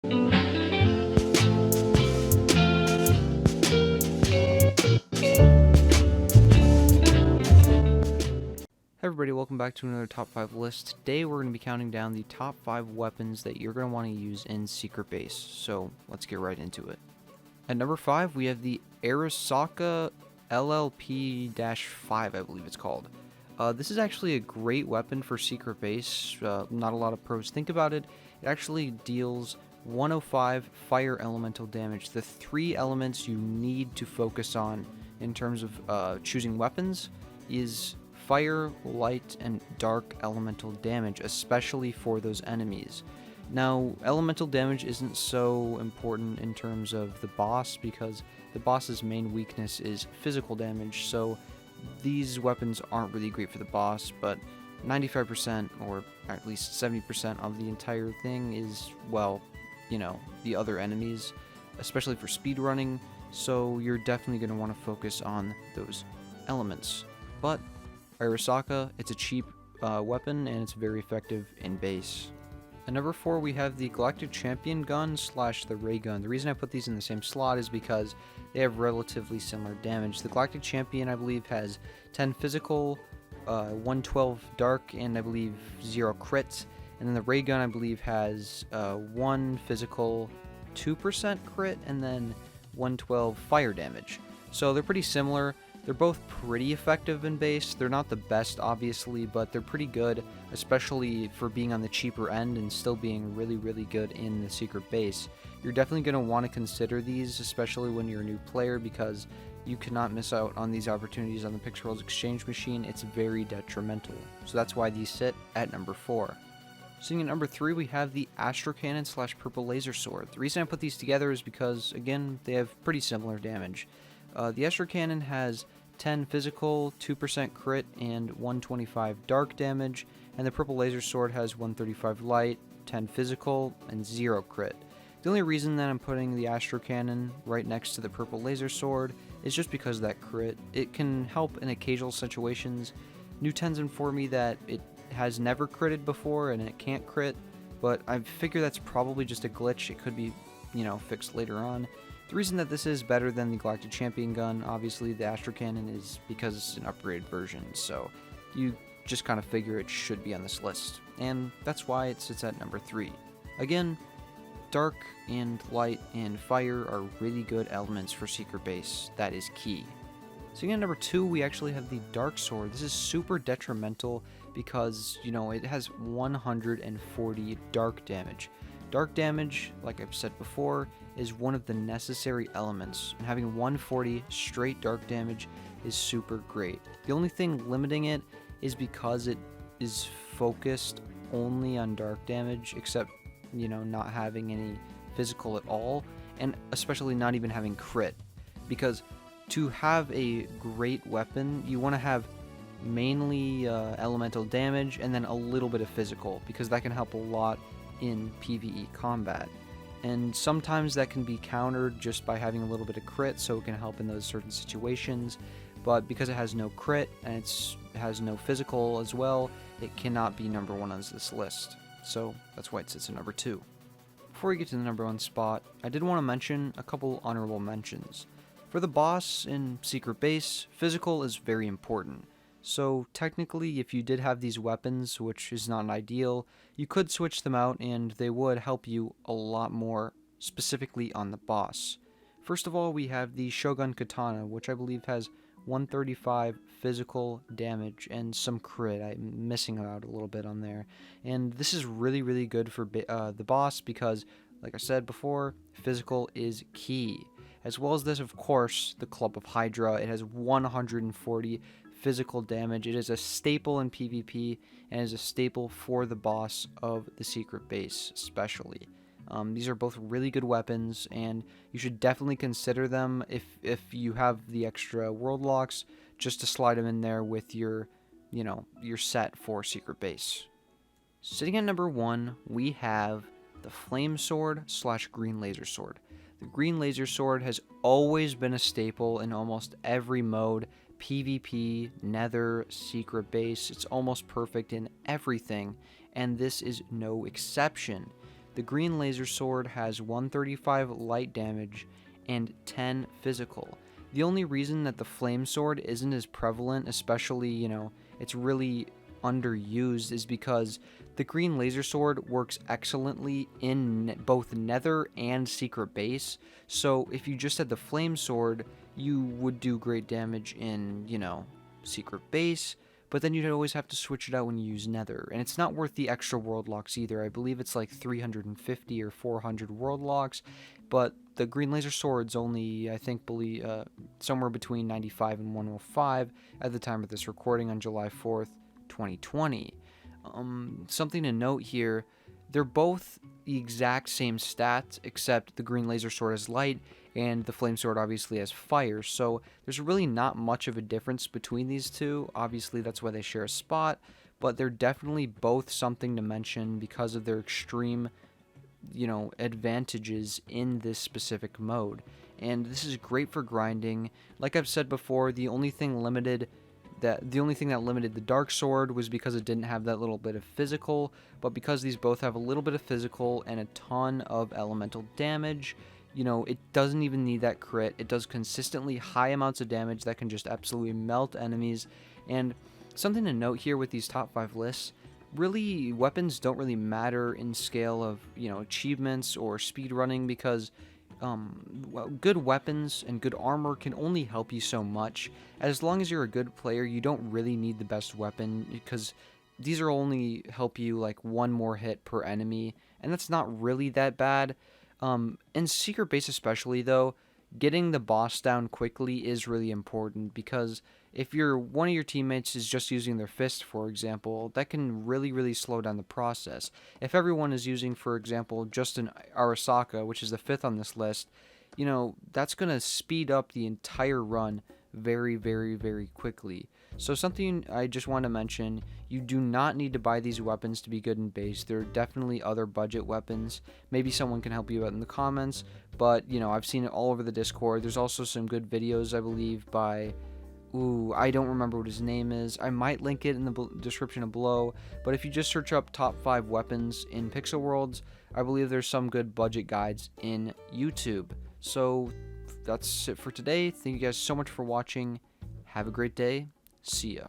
Hey everybody, welcome back to another top 5 list. Today we're going to be counting down the top 5 weapons that you're going to want to use in Secretbase, so let's get right into it. At number 5, we have the Arisaka LLP-5, I believe it's called. This is actually a great weapon for Secretbase. Not a lot of pros think about it. It actually deals 105 fire elemental damage. The 3 elements you need to focus on in terms of choosing weapons is fire, light, and dark elemental damage, especially for those enemies. Now, elemental damage isn't so important in terms of the boss because the boss's main weakness is physical damage, so these weapons aren't really great for the boss, but 95% or at least 70% of the entire thing is, well, you know, the other enemies, especially for speedrunning, so you're definitely going to want to focus on those elements. But Arisaka, it's a cheap weapon and it's very effective in base. At number 4, we have the Galactic Champion gun / the Raygun. The reason I put these in the same slot is because they have relatively similar damage. The Galactic Champion, I believe, has 10 physical, 112 dark, and I believe 0 crit. And then the Raygun, I believe, has 1 physical, 2% crit, and then 112 fire damage. So they're pretty similar. They're both pretty effective in base. They're not the best, obviously, but they're pretty good, especially for being on the cheaper end and still being really, really good in the secret base. You're definitely going to want to consider these, especially when you're a new player, because you cannot miss out on these opportunities on the Pixelworld's exchange machine. It's very detrimental. So that's why these sit at number 4. Sitting at number 3, we have the Astro Cannon / Purple Laser Sword. The reason I put these together is because, again, they have pretty similar damage. The Astro Cannon has 10 physical, 2% crit, and 125 dark damage, and the Purple Laser Sword has 135 light, 10 physical, and 0 crit. The only reason that I'm putting the Astro Cannon right next to the Purple Laser Sword is just because of that crit. It can help in occasional situations. New 10s inform me that it has never critted before and it can't crit, but I figure that's probably just a glitch. It could be, fixed later on. The reason that this is better than the Galactic Champion gun, obviously the Astro Cannon, is because it's an upgraded version, so you just kind of figure it should be on this list, and that's why it sits at number 3. Again, dark and light and fire are really good elements for Secret Base. That is key. So again, number 2, we actually have the Dark Sword. This is super detrimental because, it has 140 dark damage. Dark damage, like I've said before, is one of the necessary elements, and having 140 straight dark damage is super great. The only thing limiting it is because it is focused only on dark damage, except, not having any physical at all, and especially not even having crit. Because to have a great weapon, you want to have mainly elemental damage and then a little bit of physical, because that can help a lot in PvE combat. And sometimes that can be countered just by having a little bit of crit, so it can help in those certain situations. But because it has no crit and it has no physical as well, it cannot be number 1 on this list. So that's why it sits at number 2. Before we get to the number 1 spot, I did want to mention a couple honorable mentions. For the boss in Secret Base, physical is very important. So technically, if you did have these weapons, which is not ideal, you could switch them out and they would help you a lot more, specifically on the boss. First of all, we have the Shogun Katana, which I believe has 135 physical damage and some crit. I'm missing out a little bit on there. And this is really, really good for the boss because, like I said before, physical is key. As well as this, of course, the Club of Hydra. It has 140 physical damage. It is a staple in PvP and is a staple for the boss of the Secret Base, especially. These are both really good weapons, and you should definitely consider them if you have the extra world locks, just to slide them in there with your set for Secret Base. Sitting at number 1, we have the Flame Sword / Green Laser Sword. The Green Laser Sword has always been a staple in almost every mode. PvP, Nether, Secret Base, it's almost perfect in everything, and this is no exception. the green laser sword has 135 light damage and 10 physical. The only reason that the flame sword isn't as prevalent, especially, it's really underused, is because the green laser sword works excellently in both nether and secret base. So if you just had the flame sword, you would do great damage in, secret base, but then you'd always have to switch it out when you use nether, and it's not worth the extra world locks either. I believe it's like 350 or 400 world locks, but the green laser sword's only, I think, somewhere between 95 and 105 at the time of this recording on July 4th, 2020. Something to note here, they're both the exact same stats, except the green laser sword has light and the flame sword obviously has fire, so there's really not much of a difference between these two. Obviously that's why they share a spot, but they're definitely both something to mention because of their extreme advantages in this specific mode. And this is great for grinding. Like I've said before, the only thing that limited the dark sword was because it didn't have that little bit of physical, but because these both have a little bit of physical and a ton of elemental damage, it doesn't even need that crit. It does consistently high amounts of damage that can just absolutely melt enemies. And something to note here with these top 5 lists, really weapons don't really matter in scale of achievements or speed running, because good weapons and good armor can only help you so much. As long as you're a good player, you don't really need the best weapon, because these are only help you like one more hit per enemy, and that's not really that bad. In secret base especially though, getting the boss down quickly is really important, because if one of your teammates is just using their fist, for example, that can really slow down the process. If everyone is using, for example, just an Arisaka, which is the 5th on this list, that's going to speed up the entire run very quickly. So something I just want to mention, you do not need to buy these weapons to be good in base. There are definitely other budget weapons. Maybe someone can help you out in the comments, but I've seen it all over the Discord. There's also some good videos, I believe, by I don't remember what his name is. I might link it in the description below, but if you just search up top 5 weapons in Pixel Worlds, I believe there's some good budget guides in YouTube. So that's it for today. Thank you guys so much for watching. Have a great day. See ya.